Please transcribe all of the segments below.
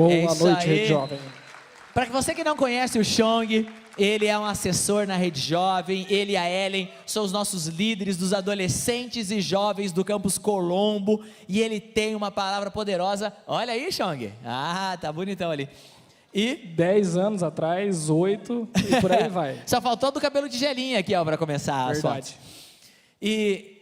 Boa noite, Rede aí. Jovem. Para você que não conhece o Chong, ele é um assessor na Rede Jovem, ele e a Ellen são os nossos líderes dos adolescentes e jovens do Campus Colombo, e ele tem uma palavra poderosa. Olha aí, Chong. Ah, tá bonitão ali. E 10 anos atrás, 8 e por aí vai. só faltou do cabelo de gelinho aqui, ó, para começar as Verdade. fotos. E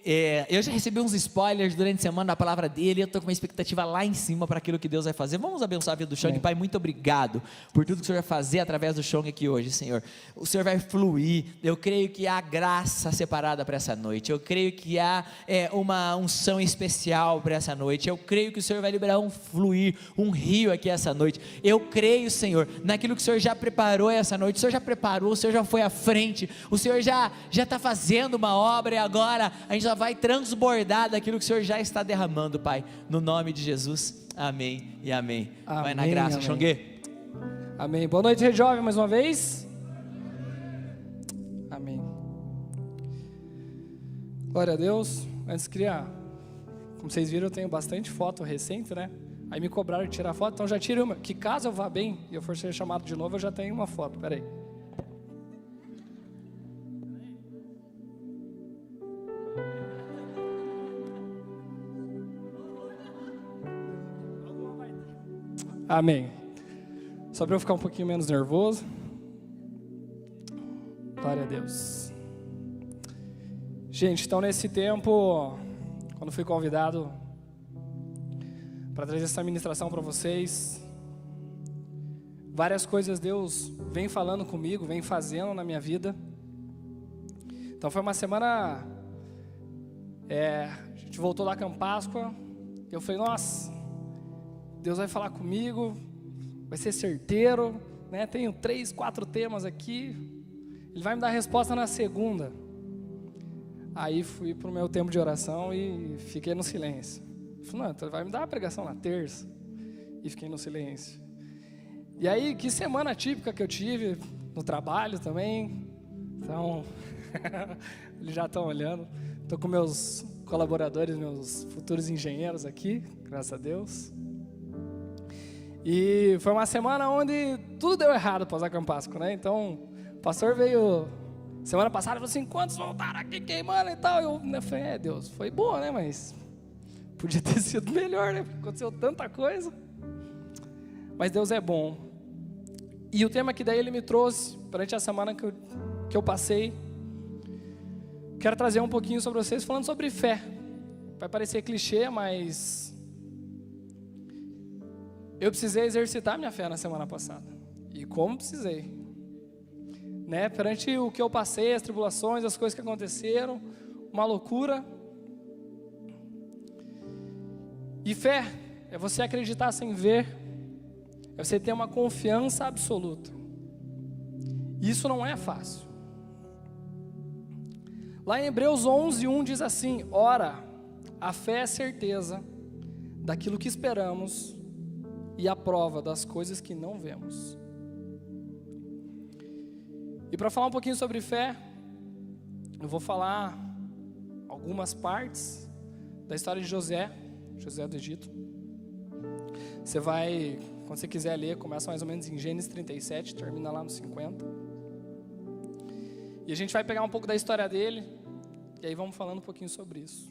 eu já recebi uns spoilers durante a semana da palavra dele, eu estou com uma expectativa lá em cima para aquilo que Deus vai fazer. Vamos abençoar a vida do Chong. Amém. Pai, muito obrigado por tudo que o Senhor vai fazer através do Chong aqui hoje, Senhor. O Senhor vai fluir, eu creio que há graça separada para essa noite, eu creio que há uma unção especial para essa noite, eu creio que o Senhor vai liberar um fluir, um rio aqui essa noite. Eu creio, Senhor, naquilo que o Senhor já preparou essa noite. O Senhor já preparou, o Senhor já foi à frente, o Senhor já está fazendo uma obra, e agora a gente já vai transbordar daquilo que o Senhor já está derramando, Pai, no nome de Jesus, amém e amém. Vai na Amém, graça, amém. Chongue. Amém. Boa noite, Rede Jovem, mais uma vez. Amém. Glória a Deus. Antes queria, como vocês viram, eu tenho bastante foto recente, né? Aí me cobraram de tirar foto, então já tiro uma, que caso eu vá bem e eu for ser chamado de novo, eu já tenho uma foto. Pera aí. Amém. Só para eu ficar um pouquinho menos nervoso. Glória a Deus. Gente, então nesse tempo, quando fui convidado para trazer essa ministração para vocês, várias coisas Deus vem falando comigo, vem fazendo na minha vida. Então foi uma semana, a gente voltou da Campáscoa, e eu falei, nossa, Deus vai falar comigo, vai ser certeiro, né? Tenho 3, 4 temas aqui, Ele vai me dar a resposta na segunda. Aí fui para o meu tempo de oração e fiquei no silêncio. Falei, não, então vai me dar a pregação na terça. E fiquei no silêncio. E aí, que semana típica que eu tive no trabalho também. Então, eles já estão olhando. Estou com meus colaboradores, meus futuros engenheiros aqui, graças a Deus. E foi uma semana onde tudo deu errado após a Campáscoa, né? Então, o pastor veio semana passada e falou assim, quantos voltaram aqui queimando e tal? Eu falei, Deus, foi boa, né? Mas podia ter sido melhor, né? Porque aconteceu tanta coisa. Mas Deus é bom. E o tema que daí Ele me trouxe, durante a semana que eu passei, quero trazer um pouquinho sobre vocês, falando sobre fé. Vai parecer clichê, mas eu precisei exercitar minha fé na semana passada. E como precisei. Né? Perante o que eu passei, as tribulações, as coisas que aconteceram, uma loucura. E fé é você acreditar sem ver, é você ter uma confiança absoluta. Isso não é fácil. Lá em Hebreus 11:1 diz assim, ora, a fé é certeza daquilo que esperamos e a prova das coisas que não vemos. E para falar um pouquinho sobre fé, eu vou falar algumas partes da história de José do Egito. Você vai, quando você quiser ler, começa mais ou menos em Gênesis 37, termina lá no 50. E a gente vai pegar um pouco da história dele, e aí vamos falando um pouquinho sobre isso.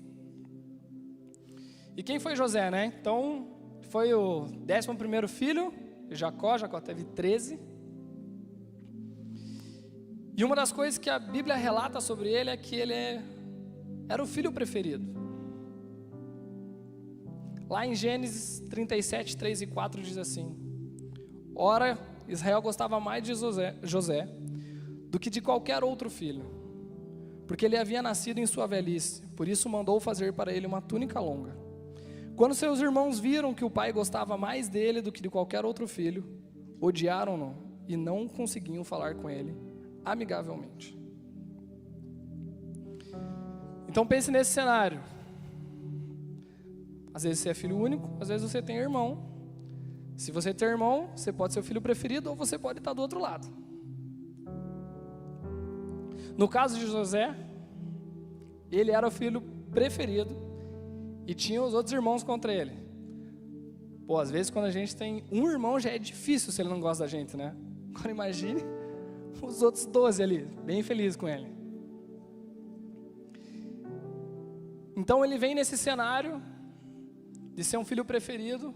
E quem foi José, né? Então, foi o 11º filho de Jacó teve 13. E uma das coisas que a Bíblia relata sobre ele é que ele era o filho preferido. Lá em Gênesis 37, 3 e 4 diz assim, ora, Israel gostava mais de José do que de qualquer outro filho, porque ele havia nascido em sua velhice, por isso mandou fazer para ele uma túnica longa. Quando seus irmãos viram que o pai gostava mais dele do que de qualquer outro filho, odiaram-no e não conseguiam falar com ele amigavelmente. Então pense nesse cenário. Às vezes você é filho único, às vezes você tem irmão. Se você tem irmão, você pode ser o filho preferido ou você pode estar do outro lado. No caso de José, ele era o filho preferido e tinha os outros irmãos contra ele. Pô, às vezes quando a gente tem um irmão já é difícil se ele não gosta da gente, né? Agora imagine os outros 12 ali, bem felizes com ele. Então ele vem nesse cenário de ser um filho preferido,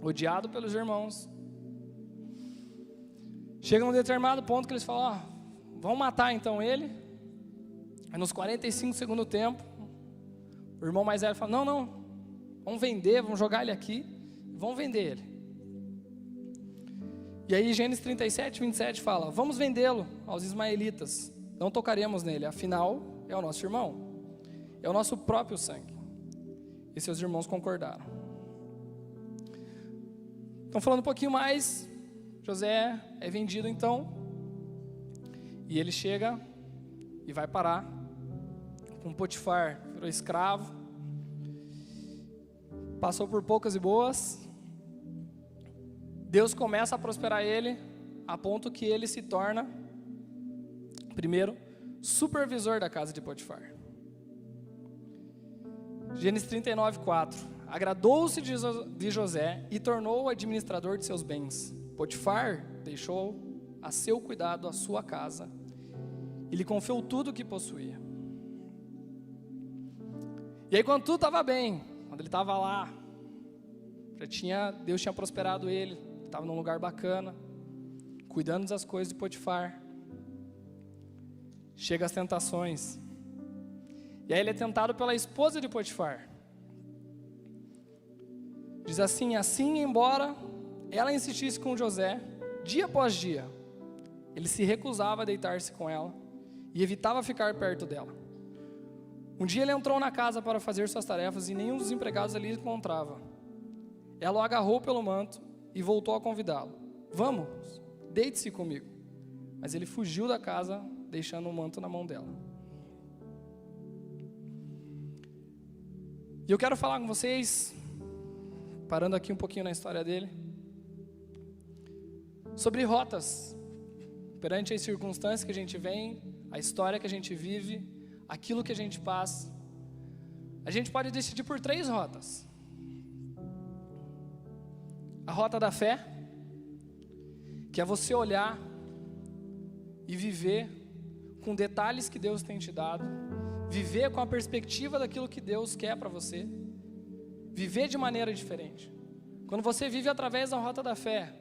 odiado pelos irmãos. Chega um determinado ponto que eles falam, vamos matar então ele. Aí nos 45 segundos do tempo, o irmão mais velho fala, não, vamos vender, vamos jogar ele aqui, vamos vender ele. E aí Gênesis 37, 27 fala, vamos vendê-lo aos ismaelitas, não tocaremos nele, afinal é o nosso irmão, é o nosso próprio sangue. E seus irmãos concordaram. Então falando um pouquinho mais, José é vendido então, e ele chega e vai parar com Potifar, virou escravo, passou por poucas e boas. Deus começa a prosperar ele, a ponto que ele se torna, primeiro, supervisor da casa de Potifar. Gênesis 39, 4. Agradou-se de José e tornou-o administrador de seus bens. Potifar deixou a seu cuidado a sua casa e lhe confiou tudo o que possuía. E aí quando tudo estava bem, quando ele estava lá, Deus tinha prosperado ele, estava num lugar bacana, cuidando das coisas de Potifar. Chega as tentações. E aí ele é tentado pela esposa de Potifar. Diz assim, embora ela insistisse com José, dia após dia, ele se recusava a deitar-se com ela e evitava ficar perto dela. Um dia ele entrou na casa para fazer suas tarefas e nenhum dos empregados ali encontrava. Ela o agarrou pelo manto e voltou a convidá-lo. Vamos, deite-se comigo. Mas ele fugiu da casa, deixando o manto na mão dela. E eu quero falar com vocês, parando aqui um pouquinho na história dele, sobre rotas, perante as circunstâncias que a gente vem, a história que a gente vive, aquilo que a gente passa. A gente pode decidir por 3 rotas. A rota da fé, que é você olhar e viver com detalhes que Deus tem te dado, viver com a perspectiva daquilo que Deus quer para você, viver de maneira diferente. Quando você vive através da rota da fé,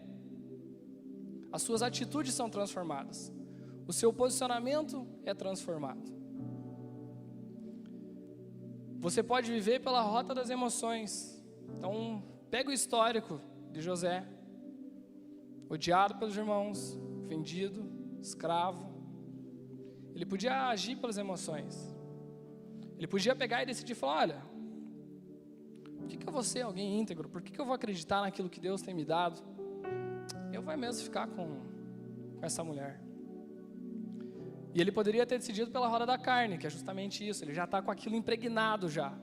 as suas atitudes são transformadas, o seu posicionamento é transformado. Você pode viver pela rota das emoções. Então, pega o histórico de José, odiado pelos irmãos, vendido, escravo. Ele podia agir pelas emoções. Ele podia pegar e decidir, falar, olha, por que eu vou ser alguém íntegro? Por que eu vou acreditar naquilo que Deus tem me dado? Eu vou mesmo ficar com essa mulher. E ele poderia ter decidido pela roda da carne, que é justamente isso. Ele já está com aquilo impregnado já.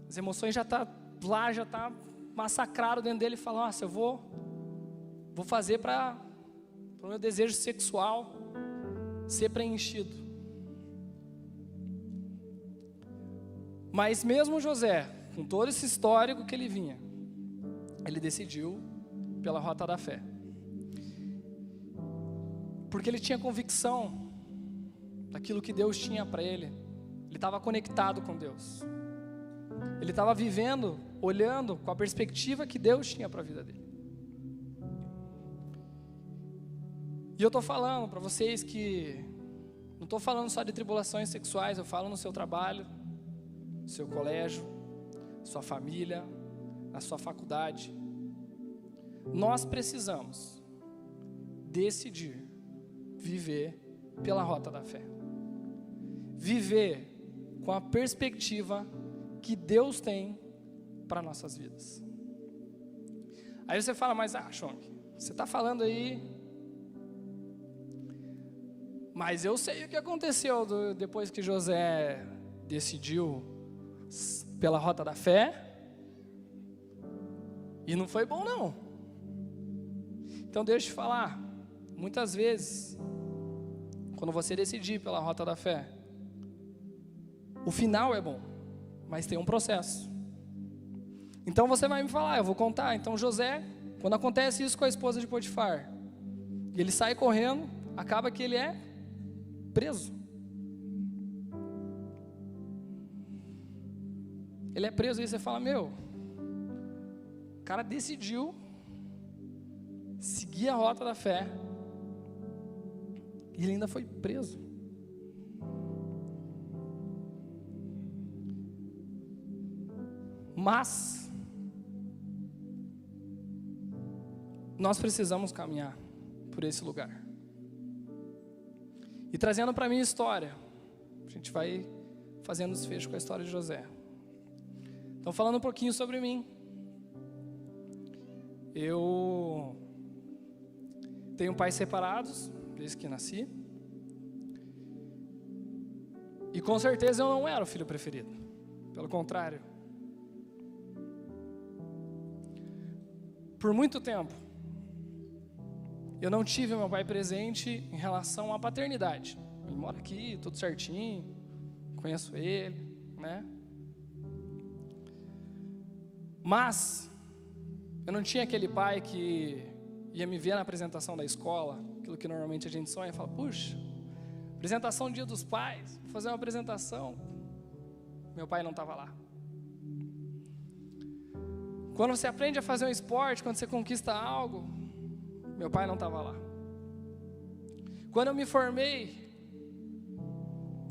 As emoções já estão lá, já está massacrado dentro dele. E fala, nossa, eu vou fazer para o meu desejo sexual ser preenchido. Mas mesmo José, com todo esse histórico que ele vinha, ele decidiu pela rota da fé. Porque ele tinha convicção daquilo que Deus tinha para ele. Ele estava conectado com Deus. Ele estava vivendo, olhando com a perspectiva que Deus tinha para a vida dele. E eu estou falando para vocês que não estou falando só de tribulações sexuais, eu falo no seu trabalho, no seu colégio, sua família, na sua faculdade. Nós precisamos decidir viver pela rota da fé. Viver com a perspectiva que Deus tem para nossas vidas. Aí você fala, mas Chong, você está falando aí, mas eu sei o que aconteceu depois que José decidiu pela rota da fé, e não foi bom não. Então deixa eu te falar, muitas vezes, quando você decidir pela rota da fé, o final é bom, mas tem um processo. Então você vai me falar, eu vou contar. Então José, quando acontece isso com a esposa de Potifar, e ele sai correndo, acaba que ele é preso. Ele é preso e você fala, meu, o cara decidiu seguir a rota da fé e ele ainda foi preso. Mas nós precisamos caminhar por esse lugar. E trazendo para a minha história, a gente vai fazendo desfecho com a história de José. Então, falando um pouquinho sobre mim. Eu tenho pais separados desde que nasci. E com certeza eu não era o filho preferido. Pelo contrário. Por muito tempo, eu não tive meu pai presente em relação à paternidade. Ele mora aqui, tudo certinho, conheço ele, né? Mas eu não tinha aquele pai que ia me ver na apresentação da escola, aquilo que normalmente a gente sonha, e fala, puxa, apresentação do Dia dos Pais, vou fazer uma apresentação. Meu pai não estava lá. Quando você aprende a fazer um esporte, quando você conquista algo, meu pai não estava lá. Quando eu me formei,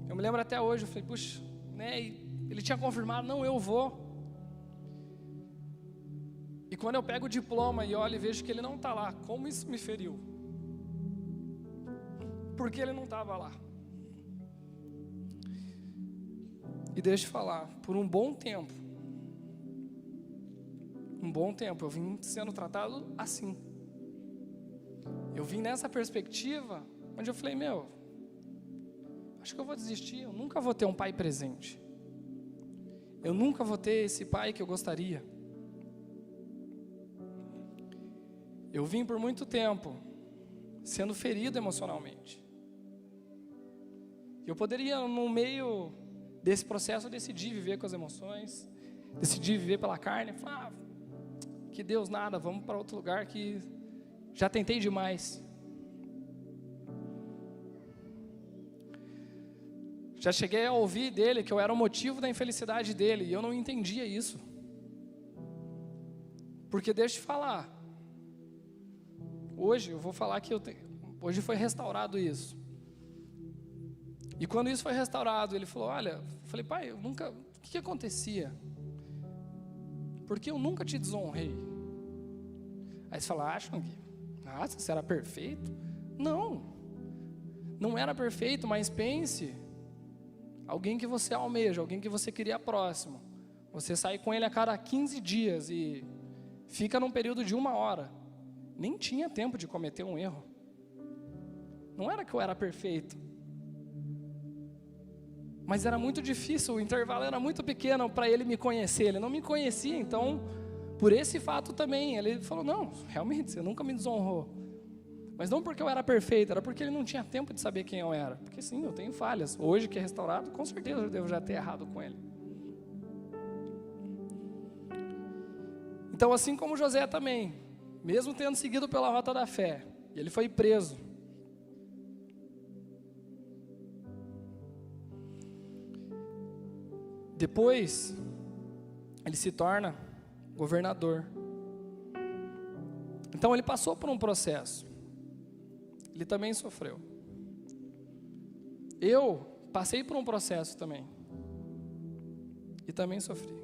eu me lembro até hoje, eu falei, puxa, né? Ele tinha confirmado, não, eu vou. E quando eu pego o diploma e olho e vejo que ele não está lá, como isso me feriu? Porque ele não estava lá. E deixa eu falar, por um bom tempo, eu vim sendo tratado assim. Eu vim nessa perspectiva, onde eu falei, meu, acho que eu vou desistir, eu nunca vou ter um pai presente. Eu nunca vou ter esse pai que eu gostaria. Eu vim por muito tempo sendo ferido emocionalmente. Eu poderia, no meio desse processo, decidir viver com as emoções, decidir viver pela carne, falar, que Deus nada, vamos para outro lugar que já tentei demais. Já cheguei a ouvir dele que eu era o motivo da infelicidade dele, e eu não entendia isso. Porque deixa eu te falar, hoje eu vou falar que hoje foi restaurado isso. E quando isso foi restaurado, ele falou, olha, eu falei, pai, o que acontecia? Porque eu nunca te desonrei. Aí você fala, acham que, você era perfeito? Não era perfeito, mas pense, alguém que você almeja, alguém que você queria próximo, você sai com ele a cada 15 dias e fica num período de 1 hora, nem tinha tempo de cometer um erro. Não era que eu era perfeito, mas era muito difícil, o intervalo era muito pequeno para ele me conhecer, ele não me conhecia, então, por esse fato também, ele falou, não, realmente, você nunca me desonrou. Mas não porque eu era perfeito, era porque ele não tinha tempo de saber quem eu era. Porque sim, eu tenho falhas. Hoje que é restaurado, com certeza eu devo já ter errado com ele. Então, assim como José também, mesmo tendo seguido pela rota da fé, ele foi preso. Depois, ele se torna governador. Então, ele passou por um processo. Ele também sofreu. Eu passei por um processo também. E também sofri.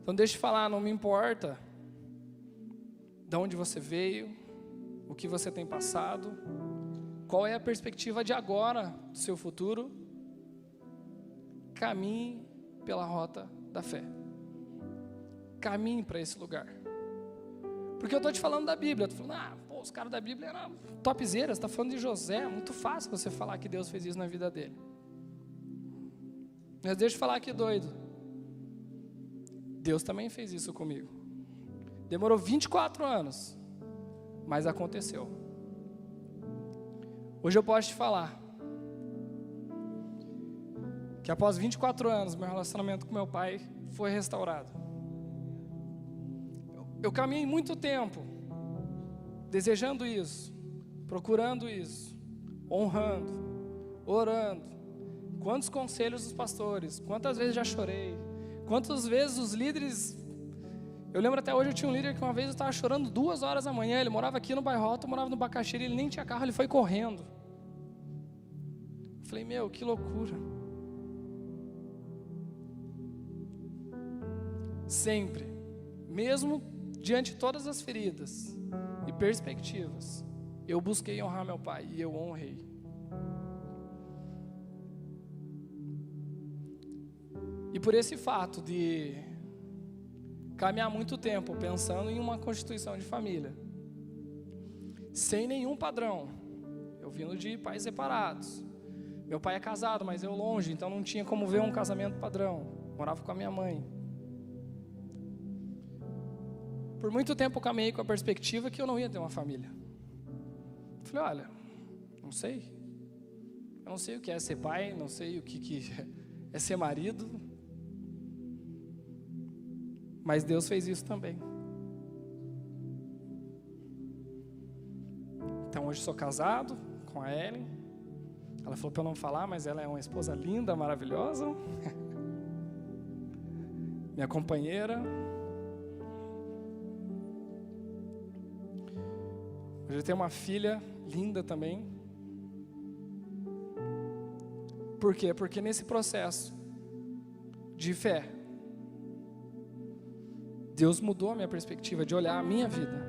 Então deixa eu falar, não me importa de onde você veio, o que você tem passado, qual é a perspectiva de agora do seu futuro. Caminhe pela rota da fé. Caminhe para esse lugar. Porque eu estou te falando da Bíblia, eu estou falando, os caras da Bíblia eram topzeiras, está falando de José, é muito fácil você falar que Deus fez isso na vida dele. Mas deixa eu falar que doido. Deus também fez isso comigo. Demorou 24 anos, mas aconteceu. Hoje eu posso te falar que após 24 anos, meu relacionamento com meu pai foi restaurado. Eu caminhei muito tempo desejando isso, procurando isso, honrando, orando. Quantos conselhos dos pastores, quantas vezes já chorei, quantas vezes os líderes. Eu lembro até hoje, eu tinha um líder que uma vez eu estava chorando 2 horas da manhã. Ele morava aqui no bairro Alto, eu morava no Bacaxiri, ele nem tinha carro, ele foi correndo. Eu falei, meu, que loucura. Sempre, mesmo diante de todas as feridas e perspectivas, eu busquei honrar meu pai e eu honrei. E por esse fato de caminhar muito tempo pensando em uma constituição de família, sem nenhum padrão, eu vindo de pais separados. Meu pai é casado, mas eu longe, então não tinha como ver um casamento padrão. Morava com a minha mãe. Por muito tempo eu caminhei com a perspectiva que eu não ia ter uma família. Falei, olha, não sei. Eu não sei o que é ser pai, não sei o que é ser marido. Mas Deus fez isso também. Então hoje sou casado com a Ellen. Ela falou para eu não falar, mas ela é uma esposa linda, maravilhosa. Minha companheira. Hoje eu tenho uma filha linda também. Por quê? Porque nesse processo de fé, Deus mudou a minha perspectiva de olhar a minha vida.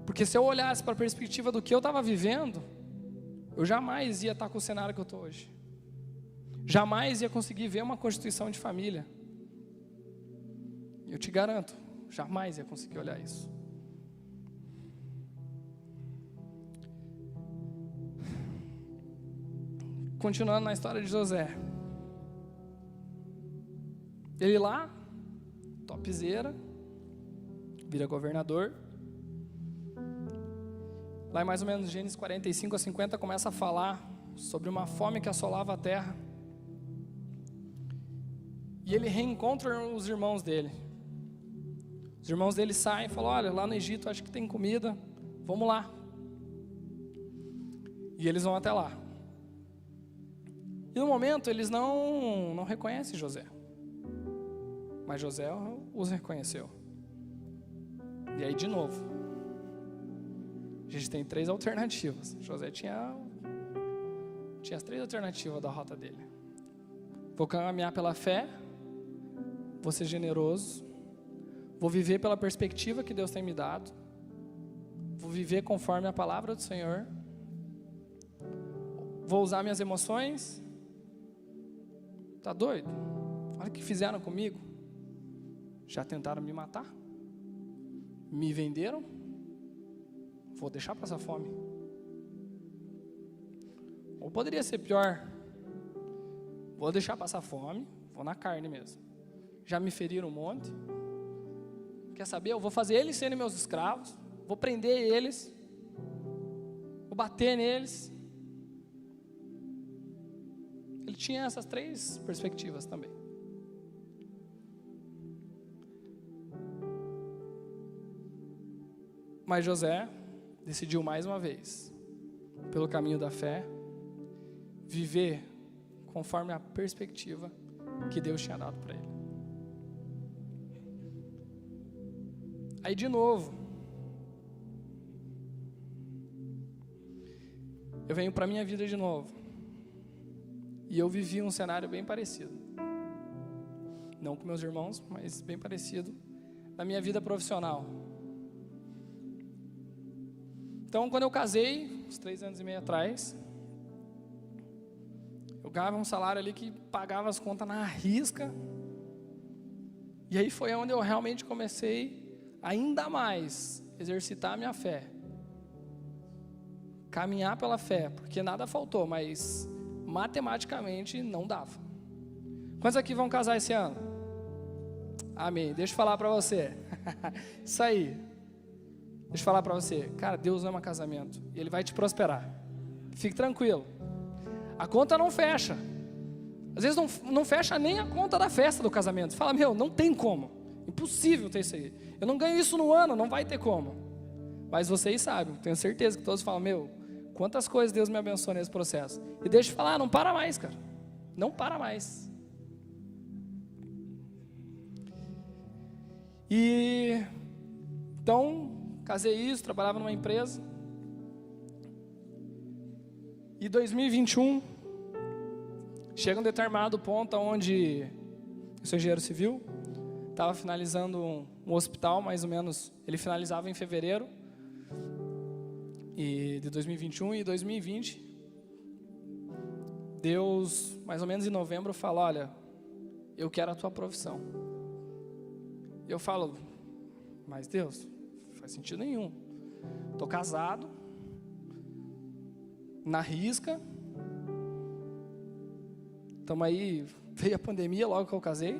Porque se eu olhasse para a perspectiva do que eu estava vivendo, eu jamais ia estar com o cenário que eu estou hoje. Jamais ia conseguir ver uma constituição de família. Eu te garanto, jamais ia conseguir olhar isso. Continuando na história de José. Ele lá, topzera, vira governador. Lá em mais ou menos Gênesis 45 a 50 começa a falar sobre uma fome que assolava a terra. E ele reencontra os irmãos dele. Os irmãos dele saem e falam, olha, lá no Egito acho que tem comida, vamos lá. E eles vão até lá. E no momento eles não reconhecem José. Mas José os reconheceu. E aí de novo, a gente tem 3 alternativas. José tinha as 3 alternativas da rota dele. Vou caminhar pela fé, vou ser generoso, vou viver pela perspectiva que Deus tem me dado, vou viver conforme a palavra do Senhor, vou usar minhas emoções. Tá doido? Olha o que fizeram comigo. Já tentaram me matar, me venderam, vou deixar passar fome. Ou poderia ser pior, vou deixar passar fome, vou na carne mesmo. Já me feriram um monte. Quer saber? Eu vou fazer eles serem meus escravos, vou prender eles, vou bater neles. Ele tinha essas 3 perspectivas também. Mas José decidiu mais uma vez, pelo caminho da fé, viver conforme a perspectiva que Deus tinha dado para ele. Aí de novo, eu venho para a minha vida de novo. E eu vivi um cenário bem parecido. Não com meus irmãos, mas bem parecido na minha vida profissional. Então, quando eu casei, uns 3 anos e meio atrás, eu ganhava um salário ali que pagava as contas na risca. E aí foi onde eu realmente comecei ainda mais exercitar a minha fé. Caminhar pela fé, porque nada faltou, mas matematicamente não dava. Quantos aqui vão casar esse ano? Amém. Deixa eu falar para você. Isso aí. Deixa eu falar para você. Cara, Deus ama casamento. E Ele vai te prosperar. Fique tranquilo. A conta não fecha. Às vezes não fecha nem a conta da festa do casamento. Você fala, não tem como. Impossível ter isso aí. Eu não ganho isso no ano, não vai ter como. Mas vocês sabem, tenho certeza que todos falam, quantas coisas Deus me abençoou nesse processo. E deixa eu falar, não para mais, cara. Não para mais. E então, casei isso, trabalhava numa empresa. E 2021, chega um determinado ponto onde eu sou engenheiro civil, estava finalizando um hospital, mais ou menos, ele finalizava em fevereiro de 2021 e 2020. Deus, mais ou menos em novembro, fala, olha, eu quero a tua profissão. E eu falo, mas Deus, não faz sentido nenhum. Estou casado, na risca, estamos aí, veio a pandemia logo que eu casei.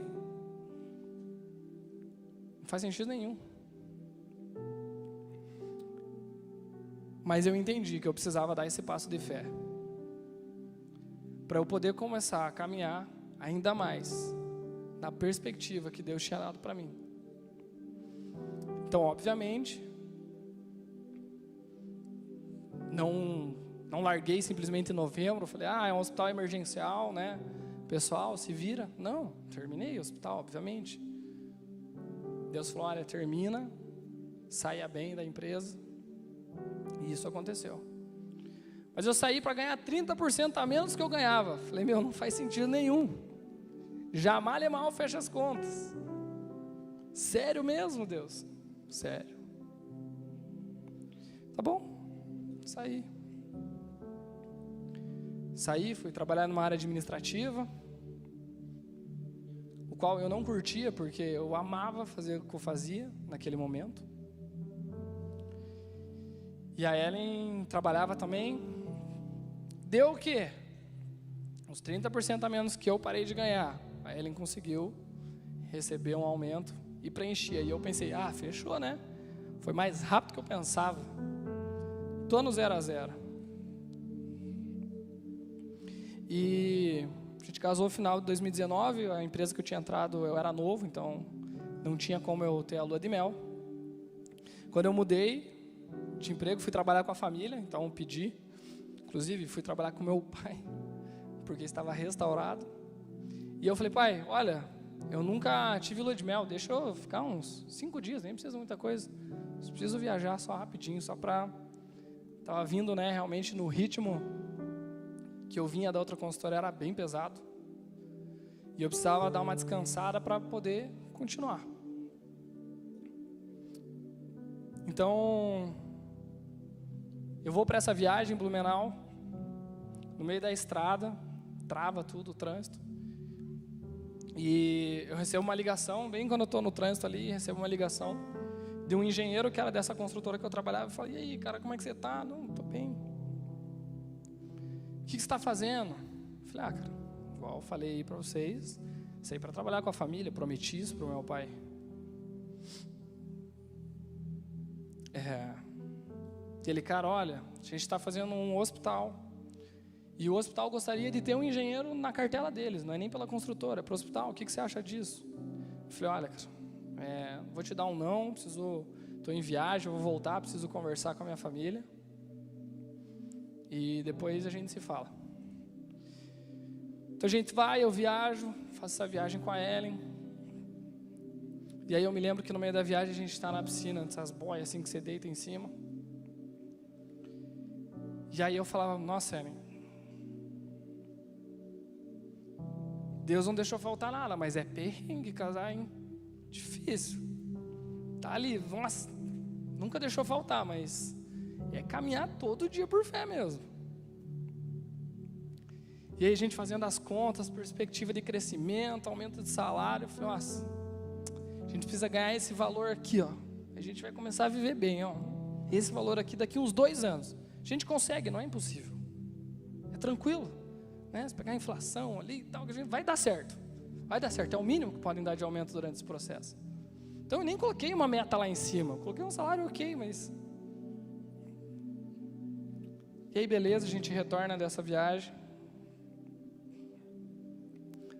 Não faz sentido nenhum. Mas eu entendi que eu precisava dar esse passo de fé, para eu poder começar a caminhar ainda mais na perspectiva que Deus tinha dado para mim. Então, obviamente, não larguei simplesmente em novembro. Falei, é um hospital emergencial, né? Pessoal, se vira. Não, terminei o hospital, obviamente. Deus falou, olha, termina, saia bem da empresa. E isso aconteceu. Mas eu saí para ganhar 30% a menos que eu ganhava. Falei, não faz sentido nenhum. Já mal e mal fecha as contas. Sério mesmo, Deus? Sério. Tá bom, saí, fui trabalhar numa área administrativa, o qual eu não curtia, porque eu amava fazer o que eu fazia naquele momento. E a Ellen trabalhava também. Deu o quê? Uns 30% a menos que eu parei de ganhar. A Ellen conseguiu receber um aumento e preenchia. E eu pensei, fechou, né? Foi mais rápido que eu pensava. Tô no 0 a 0. E a gente casou no final de 2019. A empresa que eu tinha entrado, eu era novo, então não tinha como eu ter a lua de mel. Quando eu mudei de emprego, fui trabalhar com a família, então pedi. Inclusive, fui trabalhar com meu pai, porque estava restaurado. E eu falei, pai, olha, eu nunca tive lua de mel, deixa eu ficar uns 5 dias, nem precisa muita coisa. Só preciso viajar só rapidinho, só para... Estava vindo, né, realmente no ritmo que eu vinha da outra consultoria, era bem pesado. E eu precisava dar uma descansada para poder continuar. Então, eu vou para essa viagem em Blumenau, no meio da estrada, trava tudo, o trânsito. E eu recebo uma ligação, bem quando eu estou no trânsito ali, recebo uma ligação de um engenheiro que era dessa construtora que eu trabalhava. Eu falei, e aí, cara, como é que você está? Não, estou bem. O que você está fazendo? Eu falei, cara, igual eu falei aí para vocês, saí para trabalhar com a família, prometi isso para o meu pai. Ele, cara, olha, a gente está fazendo um hospital, e o hospital gostaria de ter um engenheiro na cartela deles, não é nem pela construtora, é para o hospital, o que você acha disso? Eu falei, olha, cara, vou te dar um não, estou em viagem, vou voltar, preciso conversar com a minha família, e depois a gente se fala. Então a gente vai, eu viajo, faço essa viagem com a Ellen, e aí eu me lembro que no meio da viagem a gente está na piscina, essas boias assim que você deita em cima. E aí eu falava, nossa, Ellen, Deus não deixou faltar nada, mas é perrengue casar, hein? Difícil. Tá ali, nossa, nunca deixou faltar, mas é caminhar todo dia por fé mesmo. E aí a gente fazendo as contas, perspectiva de crescimento, aumento de salário, eu falei, nossa, a gente precisa ganhar esse valor aqui, ó. A gente vai começar a viver bem, ó. Esse valor aqui daqui uns 2 anos. A gente consegue, não é impossível. É tranquilo, né? Se pegar a inflação ali e tal, vai dar certo. Vai dar certo, é o mínimo que podem dar de aumento durante esse processo. Então eu nem coloquei uma meta lá em cima, eu coloquei um salário ok, mas... E aí beleza, a gente retorna dessa viagem.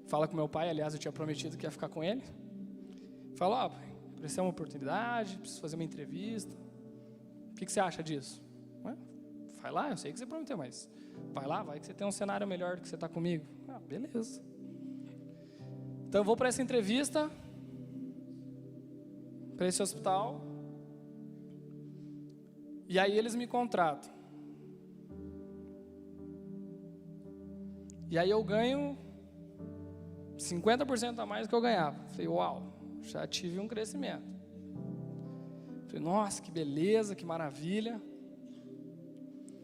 Fala com meu pai, aliás, eu tinha prometido que ia ficar com ele. Fala, pai, precisa uma oportunidade, preciso fazer uma entrevista. O que você acha disso? Vai lá, eu sei que você prometeu, mas vai lá, vai que você tem um cenário melhor do que você está comigo. Beleza. Então eu vou para essa entrevista, para esse hospital, e aí eles me contratam. E aí eu ganho 50% a mais do que eu ganhava. Falei, uau, já tive um crescimento. Falei, nossa, que beleza, que maravilha.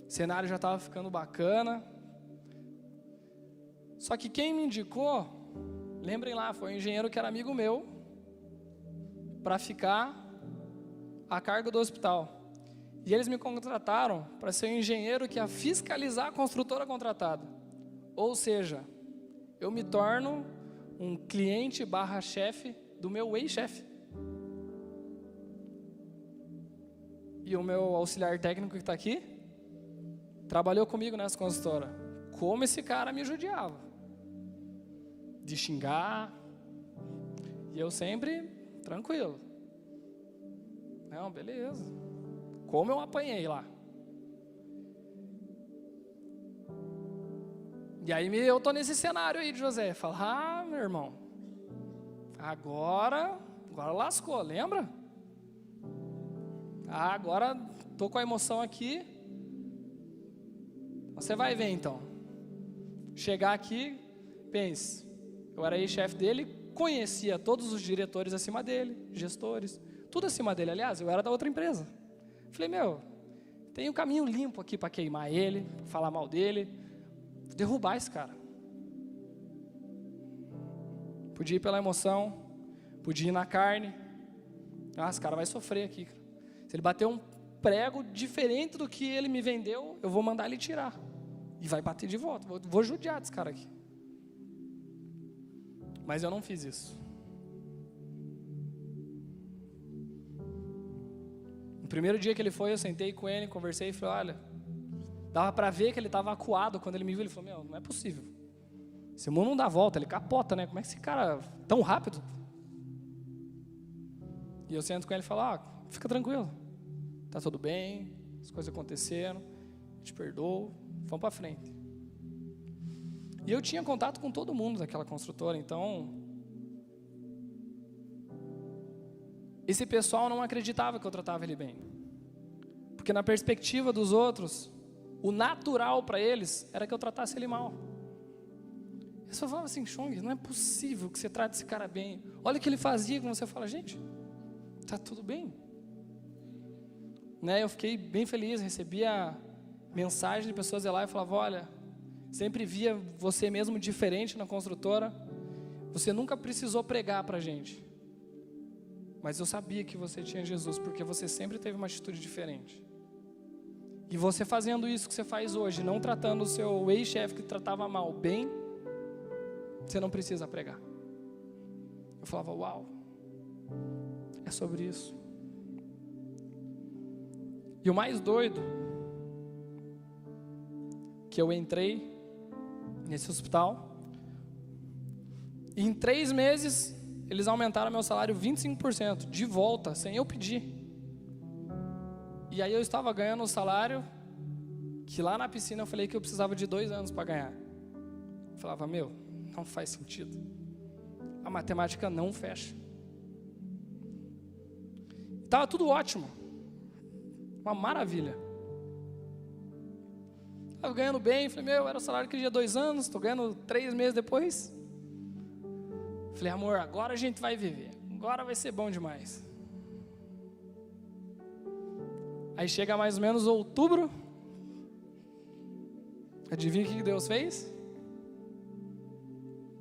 O cenário já estava ficando bacana. Só que quem me indicou, lembrem lá, foi um engenheiro que era amigo meu, para ficar a cargo do hospital. E eles me contrataram para ser o engenheiro que ia fiscalizar a construtora contratada. Ou seja, eu me torno um cliente / chefe do meu ex-chefe. E o meu auxiliar técnico que está aqui, trabalhou comigo nessa construtora. Como esse cara me judiava. De xingar. E eu sempre tranquilo. Não, beleza. Como eu apanhei lá. E aí eu tô nesse cenário aí de José. Fala, meu irmão, agora lascou, lembra? Agora tô com a emoção aqui. Você vai ver então. Chegar aqui, pense, eu era ex-chefe dele, conhecia todos os diretores acima dele, gestores, tudo acima dele. Aliás, eu era da outra empresa. Falei, tem um caminho limpo aqui para queimar ele, pra falar mal dele, derrubar esse cara. Podia ir pela emoção, podia ir na carne. Esse cara vai sofrer aqui. Se ele bater um prego diferente do que ele me vendeu, eu vou mandar ele tirar. E vai bater de volta. Vou judiar desse cara aqui. Mas eu não fiz isso. No primeiro dia que ele foi, eu sentei com ele, conversei e falei, olha, dava pra ver que ele estava acuado quando ele me viu. Ele falou, não é possível. Esse mundo não dá volta, ele capota, né? Como é que esse cara, tão rápido? E eu sento com ele e falo, fica tranquilo. Tá tudo bem, as coisas aconteceram, eu te perdoo, vamos pra frente. E eu tinha contato com todo mundo daquela construtora, então esse pessoal não acreditava que eu tratava ele bem. Porque na perspectiva dos outros, o natural para eles era que eu tratasse ele mal. Eu só falava assim, Chong, não é possível que você trate esse cara bem. Olha o que ele fazia, quando você fala, gente, tá tudo bem. Eu fiquei bem feliz, recebia mensagem de pessoas lá e falava, olha, sempre via você mesmo diferente na construtora, você nunca precisou pregar pra gente, mas eu sabia que você tinha Jesus, porque você sempre teve uma atitude diferente. E você fazendo isso que você faz hoje, não tratando o seu ex-chefe que tratava mal bem, você não precisa pregar. Eu falava, uau, é sobre isso. E o mais doido, que eu entrei nesse hospital, e em 3 meses, eles aumentaram meu salário 25%, de volta, sem eu pedir. E aí eu estava ganhando um salário, que lá na piscina eu falei que eu precisava de 2 anos para ganhar. Eu falava, não faz sentido. A matemática não fecha. Estava tudo ótimo. Uma maravilha. Estava ganhando bem, falei, era o salário que eu tinha 2 anos, estou ganhando 3 meses depois. Falei, amor, agora a gente vai viver. Agora vai ser bom demais. Aí chega mais ou menos outubro. Adivinha o que Deus fez?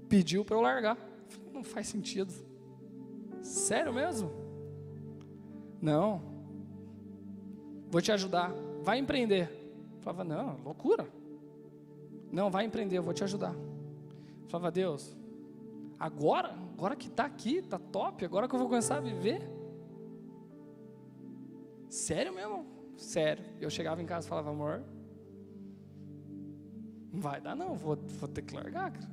Pediu para eu largar. Falei, não faz sentido. Sério mesmo? Não. Vou te ajudar. Vai empreender. Eu falava, não, loucura. Não, vai empreender, eu vou te ajudar. Eu falava, Deus, agora que está aqui, está top, agora que eu vou começar a viver? Sério mesmo? Sério. Eu chegava em casa e falava, amor, Não vai dar não, vou ter que largar, cara.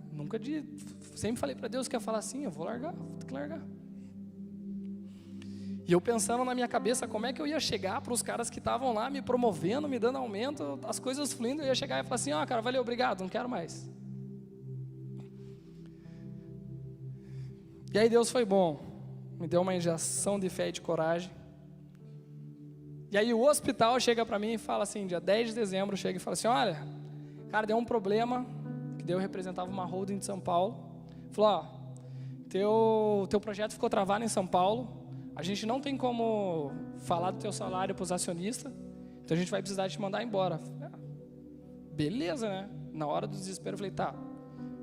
Sempre falei para Deus que ia falar assim, eu vou largar, vou ter que largar. E eu pensando na minha cabeça, como é que eu ia chegar para os caras que estavam lá me promovendo, me dando aumento, as coisas fluindo, eu ia chegar e falar assim, cara, valeu, obrigado, não quero mais. E aí Deus foi bom, me deu uma injeção de fé e de coragem. E aí o hospital chega para mim e fala assim, dia 10 de dezembro, chega e fala assim, olha, cara, deu um problema, que daí eu representava uma holding de São Paulo. Falou, teu projeto ficou travado em São Paulo, a gente não tem como falar do teu salário para os acionistas, então a gente vai precisar te mandar embora. Beleza, né? Na hora do desespero eu falei, tá,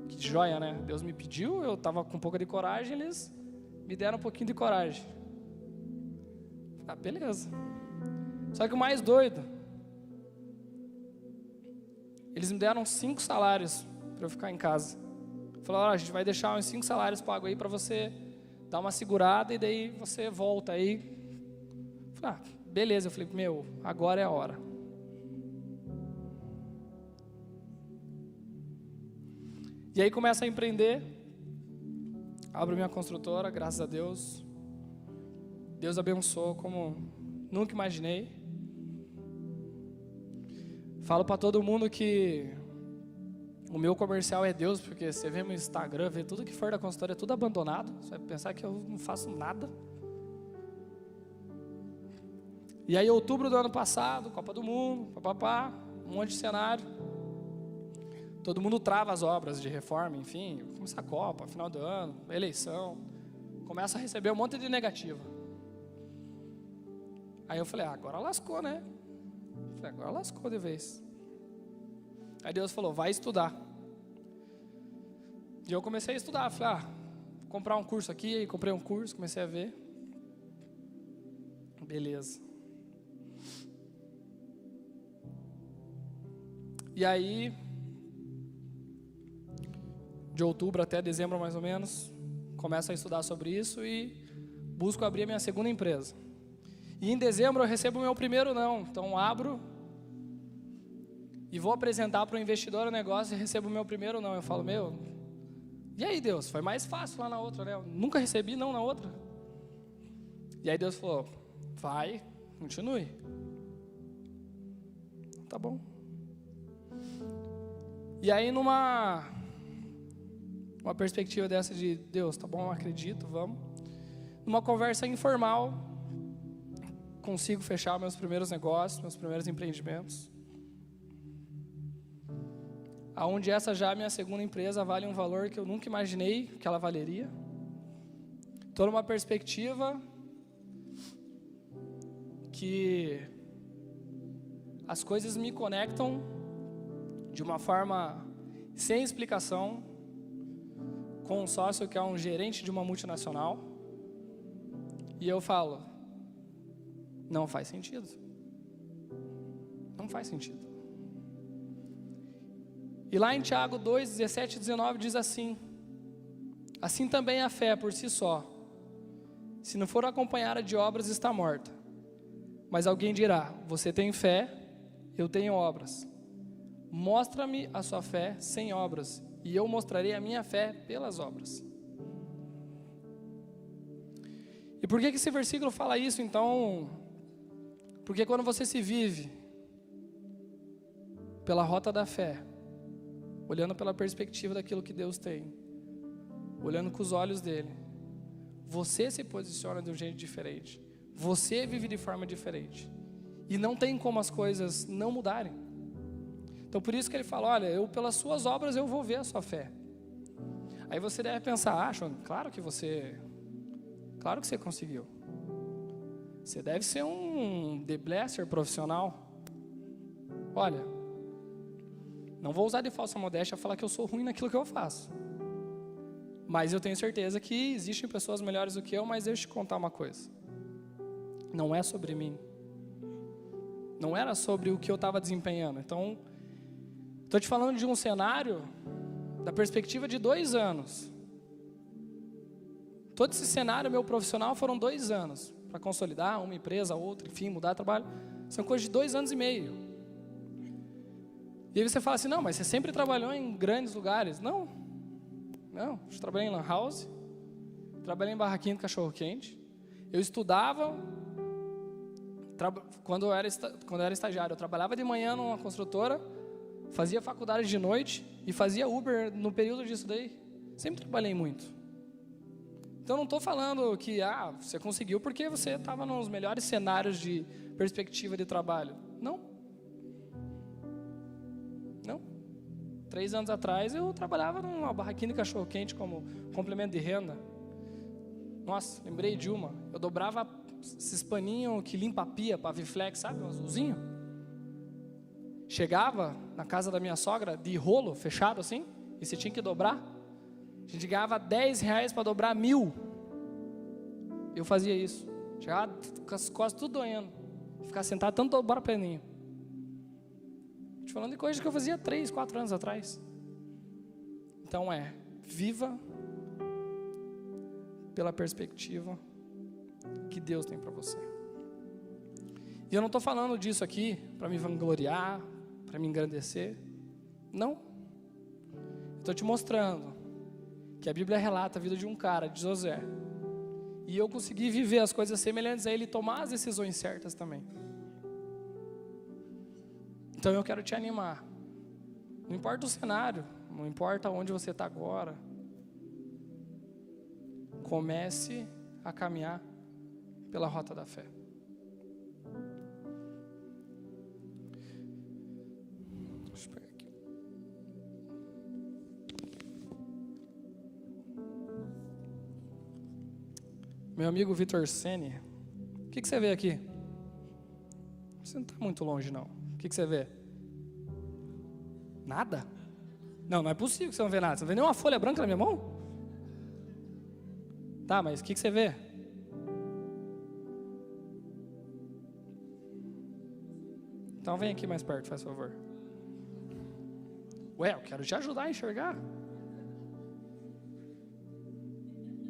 que joia, né? Deus me pediu, eu estava com um pouco de coragem, eles me deram um pouquinho de coragem. Beleza. Só que o mais doido, eles me deram 5 salários para eu ficar em casa. Falaram, a gente vai deixar uns 5 salários pagos aí para você dar uma segurada e daí você volta aí. Falei, beleza. Eu falei, agora é a hora. E aí começa a empreender. Abro minha construtora, graças a Deus. Deus abençoou como nunca imaginei. Falo para todo mundo que o meu comercial é Deus, porque você vê meu Instagram, vê tudo que for da consultoria, é tudo abandonado. Você vai pensar que eu não faço nada. E aí, outubro do ano passado, Copa do Mundo, papapá, um monte de cenário. Todo mundo trava as obras de reforma, enfim, começa a Copa, final do ano, eleição. Começa a receber um monte de negativa. Aí eu falei, agora lascou, né? Agora lascou de vez. Aí Deus falou, vai estudar. E eu comecei a estudar. Falei, vou comprar um curso aqui. Aí comprei um curso, comecei a ver. Beleza. E aí, de outubro até dezembro mais ou menos, começo a estudar sobre isso e busco abrir a minha segunda empresa. E em dezembro eu recebo o meu primeiro não. Então abro e vou apresentar para o investidor o negócio e recebo o meu primeiro não. Eu falo, e aí Deus, foi mais fácil lá na outra, né? Eu nunca recebi não na outra. E aí Deus falou, vai, continue. Tá bom. E aí numa perspectiva dessa de Deus, tá bom, eu acredito, vamos. Numa conversa informal, consigo fechar meus primeiros negócios, meus primeiros empreendimentos. Aonde essa já minha segunda empresa vale um valor que eu nunca imaginei que ela valeria. Estou numa perspectiva que as coisas me conectam de uma forma sem explicação com um sócio que é um gerente de uma multinacional. E eu falo, não faz sentido. Não faz sentido. E lá em Tiago 2, 17 e 19 diz assim, assim também a fé por si só, se não for acompanhada de obras, está morta. Mas alguém dirá, você tem fé, eu tenho obras. Mostra-me a sua fé sem obras, e eu mostrarei a minha fé pelas obras. E por que esse versículo fala isso, então? Porque quando você se vive pela rota da fé, olhando pela perspectiva daquilo que Deus tem, olhando com os olhos dele, você se posiciona de um jeito diferente, você vive de forma diferente, e não tem como as coisas não mudarem. Então por isso que ele fala, olha, pelas suas obras eu vou ver a sua fé. Aí você deve pensar, Sean, claro que você conseguiu. Você deve ser um The Blesser profissional. Olha, não vou usar de falsa modéstia falar que eu sou ruim naquilo que eu faço. Mas eu tenho certeza que existem pessoas melhores do que eu, mas deixa eu te contar uma coisa. Não é sobre mim. Não era sobre o que eu estava desempenhando. Então, estou te falando de um cenário da perspectiva de 2 anos. Todo esse cenário meu profissional foram 2 anos. Para consolidar uma empresa, outra, enfim, mudar de trabalho. São coisas de 2 anos e meio. E aí você fala assim, não, mas você sempre trabalhou em grandes lugares. Não, eu trabalhei em lan house, trabalhei em barraquinha de cachorro-quente, eu estudava, quando eu era estagiário, eu trabalhava de manhã numa construtora, fazia faculdade de noite e fazia Uber no período disso daí. Sempre trabalhei muito. Então não estou falando que você conseguiu porque você estava nos melhores cenários de perspectiva de trabalho. Não. 3 anos atrás eu trabalhava numa barraquinha de cachorro-quente como complemento de renda. Nossa, lembrei de uma. Eu dobrava esses paninhos que limpa a pia, paviflex, sabe? Um azulzinho. Chegava na casa da minha sogra de rolo fechado assim, e você tinha que dobrar. A gente ganhava R$10 para dobrar 1.000. Eu fazia isso. Chegava com as costas tudo doendo. Ficar sentado tanto dobrar paninho. Estou falando de coisas que eu fazia 3, 4 anos atrás. Então viva pela perspectiva que Deus tem para você. E eu não estou falando disso aqui para me vangloriar, para me engrandecer. Não. Estou te mostrando que a Bíblia relata a vida de um cara, de José. E eu consegui viver as coisas semelhantes a ele e tomar as decisões certas também. Então eu quero te animar. Não importa o cenário, não importa onde você está agora. Comece a caminhar pela rota da fé. Deixa eu pegar aqui. Meu amigo Vitor Sene, o que você vê aqui? Você não está muito longe, não. O que você vê? Nada? Não é possível que você não vê nada. Você não vê nenhuma folha branca na minha mão? Tá, mas o que você vê? Então vem aqui mais perto, faz favor. Ué, eu quero te ajudar a enxergar.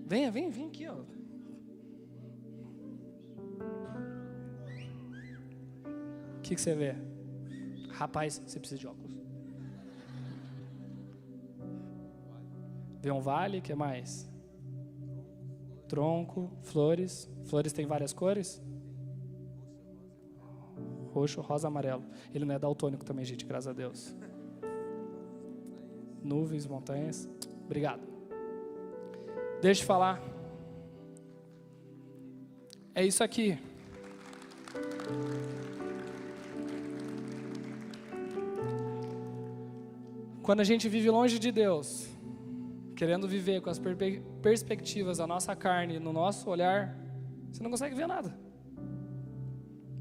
Vem aqui, ó. O que você vê? Rapaz, você precisa de óculos. Vê um vale, o que mais? Tronco, flores. Flores tem várias cores? Roxo, rosa, amarelo. Ele não é daltônico também, gente, graças a Deus. Nuvens, montanhas. Obrigado. Deixa eu falar. É isso aqui. Quando a gente vive longe de Deus, querendo viver com as perspectivas da nossa carne, no nosso olhar, você não consegue ver nada.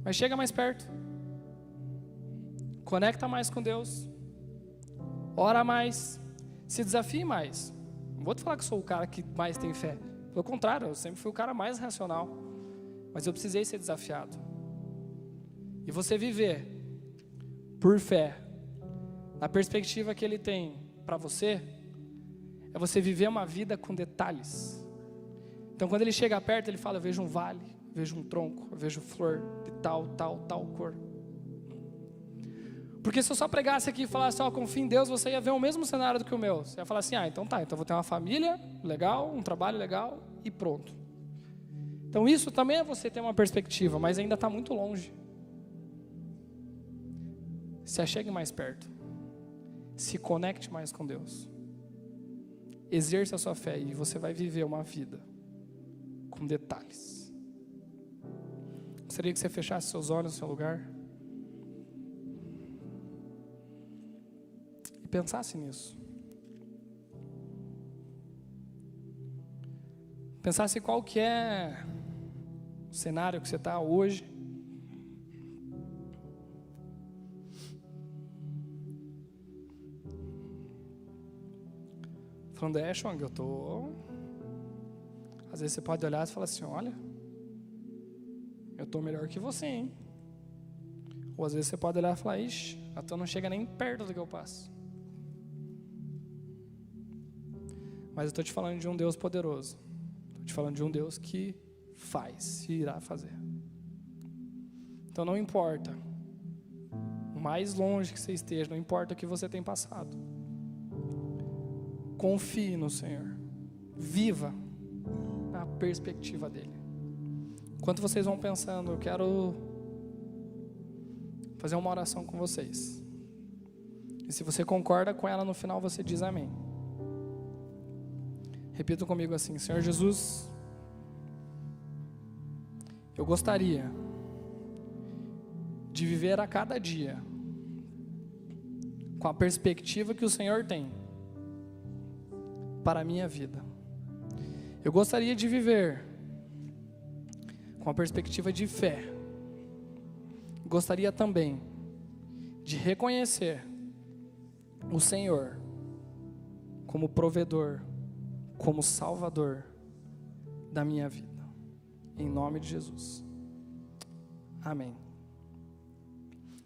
Mas chega mais perto. Conecta mais com Deus. Ora mais. Se desafie mais. Não vou te falar que sou o cara que mais tem fé. Pelo contrário, eu sempre fui o cara mais racional. Mas eu precisei ser desafiado. E você viver por fé, na perspectiva que Ele tem para você, é você viver uma vida com detalhes. Então quando Ele chega perto, Ele fala, eu vejo um vale, eu vejo um tronco, eu vejo flor de tal cor. Porque se eu só pregasse aqui e falasse, confia em Deus, você ia ver o mesmo cenário do que o meu. Você ia falar assim, então eu vou ter uma família legal, um trabalho legal e pronto. Então isso também é você ter uma perspectiva, mas ainda está muito longe. Se achegue mais perto. Se conecte mais com Deus. Exerça a sua fé e você vai viver uma vida com detalhes. Gostaria que você fechasse seus olhos no seu lugar e pensasse nisso. Pensasse qual que é o cenário que você está hoje. Falando, Shong, eu tô... Às vezes você pode olhar e falar assim, olha, eu tô melhor que você, hein? Ou às vezes você pode olhar e falar, ixi, a tua não chega nem perto do que eu passo. Mas eu estou te falando de um Deus poderoso. Estou te falando de um Deus que faz e irá fazer. Então não importa o mais longe que você esteja, não importa o que você tem passado. Confie no Senhor. Viva na perspectiva dele. Enquanto vocês vão pensando, eu quero fazer uma oração com vocês. E se você concorda com ela, no final você diz amém. Repita comigo assim: Senhor Jesus, eu gostaria de viver a cada dia com a perspectiva que o Senhor tem para a minha vida. Eu gostaria de viver com a perspectiva de fé. Gostaria também de reconhecer o Senhor como provedor, como salvador da minha vida. Em nome de Jesus. Amém.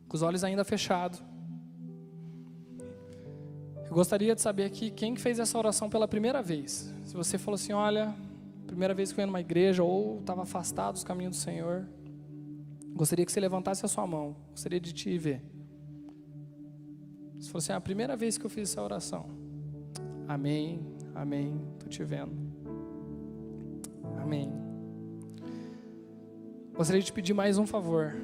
Com os olhos ainda fechados, eu gostaria de saber aqui quem fez essa oração pela primeira vez. Se você falou assim, olha, primeira vez que eu ia numa igreja ou estava afastado dos caminhos do Senhor, gostaria que você levantasse a sua mão. Gostaria de te ver. Se falou assim, a primeira vez que eu fiz essa oração. Amém, amém, estou te vendo. Amém. Gostaria de te pedir mais um favor.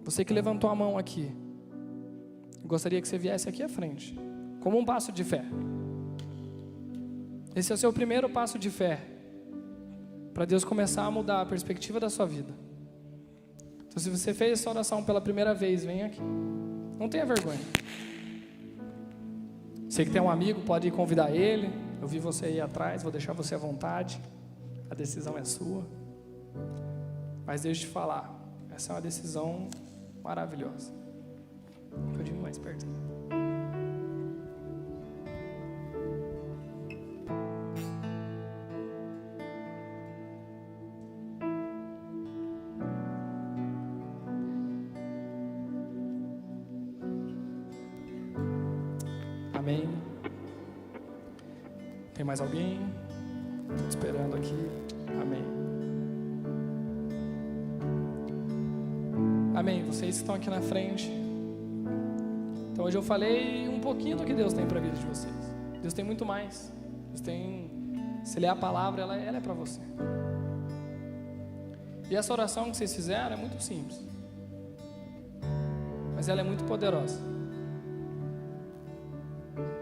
Você que levantou a mão aqui, gostaria que você viesse aqui à frente, como um passo de fé. Esse é o seu primeiro passo de fé, para Deus começar a mudar a perspectiva da sua vida. Então, se você fez essa oração pela primeira vez, vem aqui. Não tenha vergonha. Você que tem um amigo, pode convidar ele. Eu vi você aí atrás, vou deixar você à vontade. A decisão é sua. Mas deixa eu te falar, essa é uma decisão maravilhosa. Pode ir mais perto. Amém. Tem mais alguém? Estou esperando aqui. Amém. Amém. Vocês que estão aqui na frente. Então hoje eu falei um pouquinho do que Deus tem para a vida de vocês. Deus tem muito mais. Deus tem, se ler a palavra, ela é para você. E essa oração que vocês fizeram é muito simples, mas ela é muito poderosa.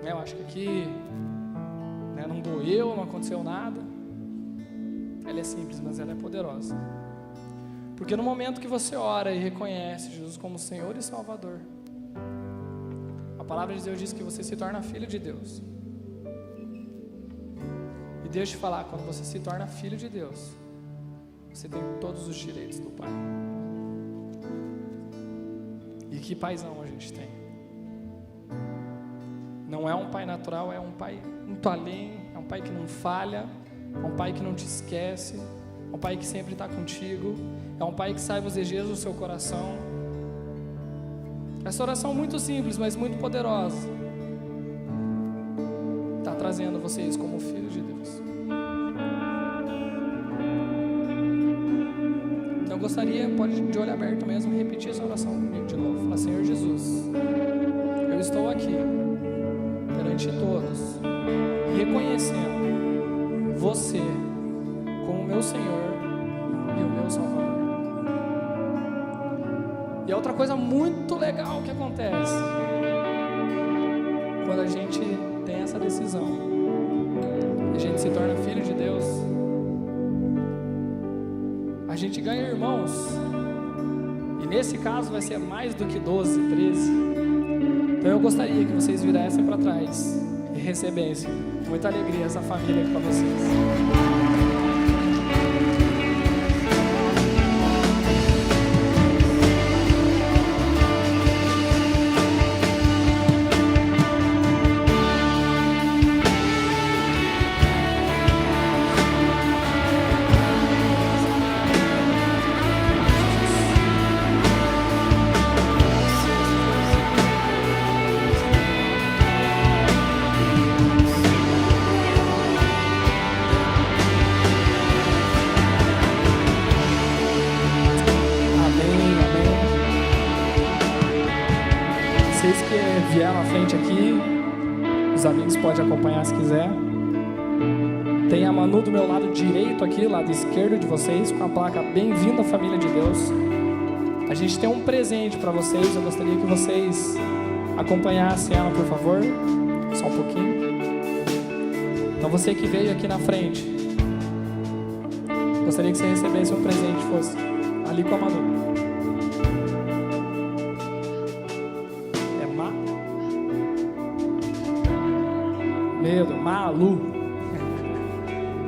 Eu acho que aqui não doeu, não aconteceu nada. Ela é simples, mas ela é poderosa. Porque no momento que você ora e reconhece Jesus como Senhor e Salvador, a palavra de Deus diz que você se torna filho de Deus. E deixa eu te falar, quando você se torna filho de Deus, você tem todos os direitos do Pai. E que paizão a gente tem. Não é um pai natural, é um pai muito além, é um pai que não falha, é um pai que não te esquece, é um pai que sempre está contigo, é um pai que sabe os desejos do seu coração. Essa oração é muito simples, mas muito poderosa. Está trazendo vocês como filhos de Deus. Então eu gostaria, pode de olho aberto mesmo, repetir essa oração comigo de novo. Fala, Senhor Jesus, eu estou aqui perante todos, reconhecendo você como meu Senhor e o meu Salvador. E é outra coisa muito legal que acontece quando a gente tem essa decisão, a gente se torna filho de Deus, a gente ganha irmãos, e nesse caso vai ser mais do que 12, 13. Então eu gostaria que vocês virassem para trás e recebessem com muita alegria essa família aqui para vocês. que vier na frente aqui, os amigos podem acompanhar se quiser. Tem a Manu do meu lado direito aqui, lado esquerdo de vocês, com a placa Bem-vindo à Família de Deus. A gente tem um presente para vocês, eu gostaria que vocês acompanhassem ela, por favor. Só um pouquinho. Então você que veio aqui na frente, gostaria que você recebesse um presente, fosse ali com a Manu. Medo, Malu.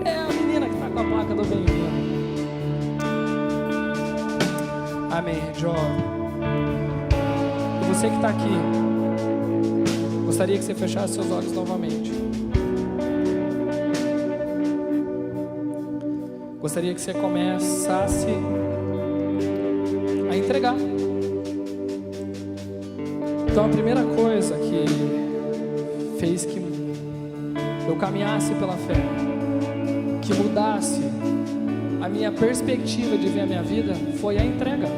É a menina que está com a placa do bem-vindo. Amém, jovem. E você que está aqui, gostaria que você fechasse seus olhos novamente. Gostaria que você começasse a entregar. Então a primeira coisa que fez que eu caminhasse pela fé, que mudasse a minha perspectiva de ver a minha vida, foi a entrega.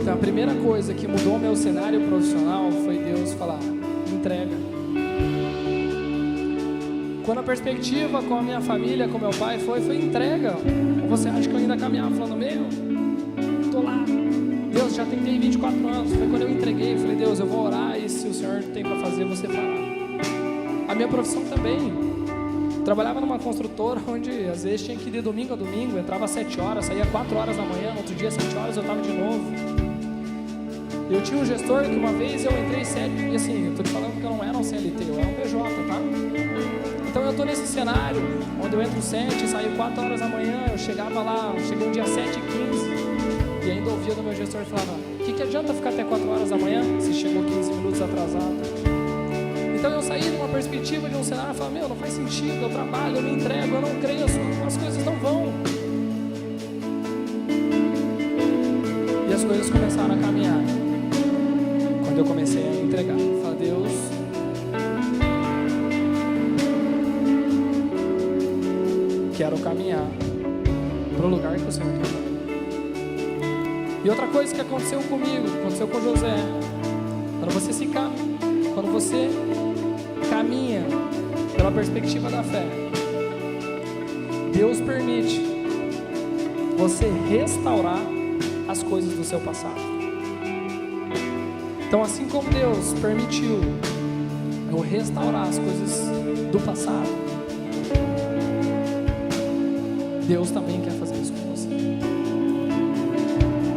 Então a primeira coisa que mudou o meu cenário profissional foi Deus falar: entrega. Quando a perspectiva com a minha família, com meu pai foi entrega. Você acha que eu ainda caminhava falando, tô lá, Deus, já tentei 24 anos. Foi quando eu entreguei, falei, Deus, eu vou orar e se o Senhor tem para fazer, você fará. A minha profissão também. Trabalhava numa construtora onde às vezes tinha que ir de domingo a domingo, entrava às 7 horas, saía 4 horas da manhã, no outro dia às 7 horas eu estava de novo. Eu tinha um gestor que uma vez eu entrei 7, e assim, eu estou te falando que eu não era um CLT, eu era um PJ, tá? Então eu estou nesse cenário, onde eu entro 7, saio 4 horas da manhã, eu chegava lá, cheguei um dia 7h15, e ainda ouvia do meu gestor e falava, o que adianta ficar até 4 horas da manhã, se chegou 15 minutos atrasado? Então eu saí de uma perspectiva de um cenário e falei, não faz sentido, eu trabalho, eu me entrego, eu não creio, as coisas não vão. E as coisas começaram a caminhar. Quando eu comecei a me entregar, eu falei, Deus, quero caminhar para o lugar que o Senhor quer para mim. E outra coisa que aconteceu comigo, aconteceu com José, quando você caminha pela perspectiva da fé, Deus permite você restaurar as coisas do seu passado. Então, assim como Deus permitiu eu restaurar as coisas do passado, Deus também quer fazer isso com você.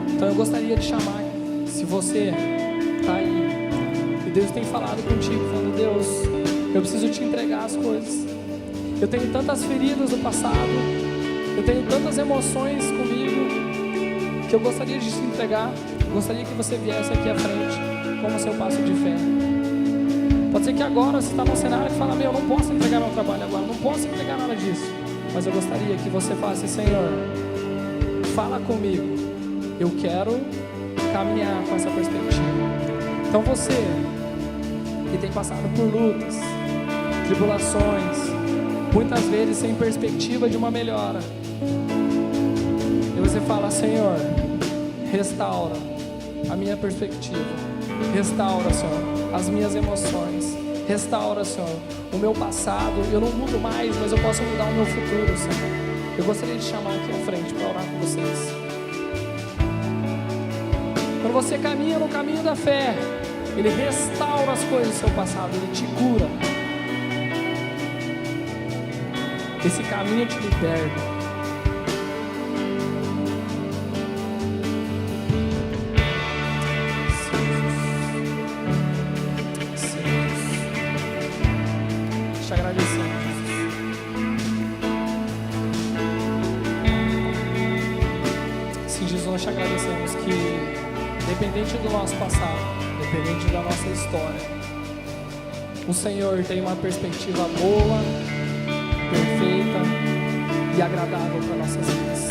Então eu gostaria de chamar, se você está aí e Deus tem falado contigo, falando, Deus, eu preciso te entregar as coisas. Eu tenho tantas feridas do passado, eu tenho tantas emoções comigo, que eu gostaria de te entregar. Eu gostaria que você viesse aqui à frente, como seu passo de fé. Pode ser que agora você está num cenário que fala, eu não posso entregar meu trabalho agora, não posso entregar nada disso. Mas eu gostaria que você falasse, Senhor, fala comigo, eu quero caminhar com essa perspectiva. Então você que tem passado por lutas, tribulações, muitas vezes sem perspectiva de uma melhora, e você fala, Senhor, restaura a minha perspectiva, restaura, Senhor, as minhas emoções, restaura, Senhor, o meu passado. Eu não mudo mais, mas eu posso mudar o meu futuro, Senhor. Eu gostaria de chamar aqui à frente para orar com vocês. Quando você caminha no caminho da fé, Ele restaura as coisas do seu passado, Ele te cura. Esse caminho te liberta. Nós te agradecemos que, independente do nosso passado, independente da nossa história, o Senhor tem uma perspectiva boa, perfeita e agradável para nossas vidas.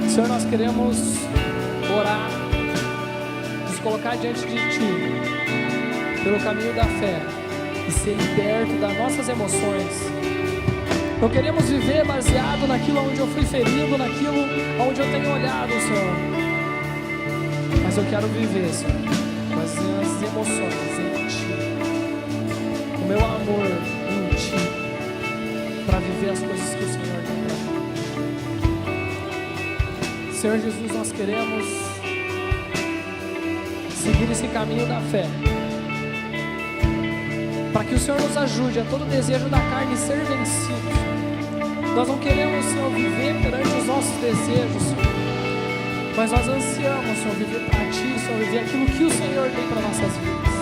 Senhor, nós queremos orar, nos colocar diante de Ti, pelo caminho da fé, e ser liberto das nossas emoções, Não queremos viver baseado naquilo onde eu fui ferido, naquilo onde eu tenho olhado, Senhor. Mas eu quero viver, Senhor, com as minhas emoções em Ti, o meu amor em Ti, para viver as coisas que o Senhor tem para mim. Senhor Jesus, nós queremos seguir esse caminho da fé, para que o Senhor nos ajude a todo desejo da carne ser vencido. Nós não queremos, Senhor, viver perante os nossos desejos, Senhor, mas nós ansiamos, Senhor, viver para Ti, Senhor, viver aquilo que o Senhor tem para nossas vidas.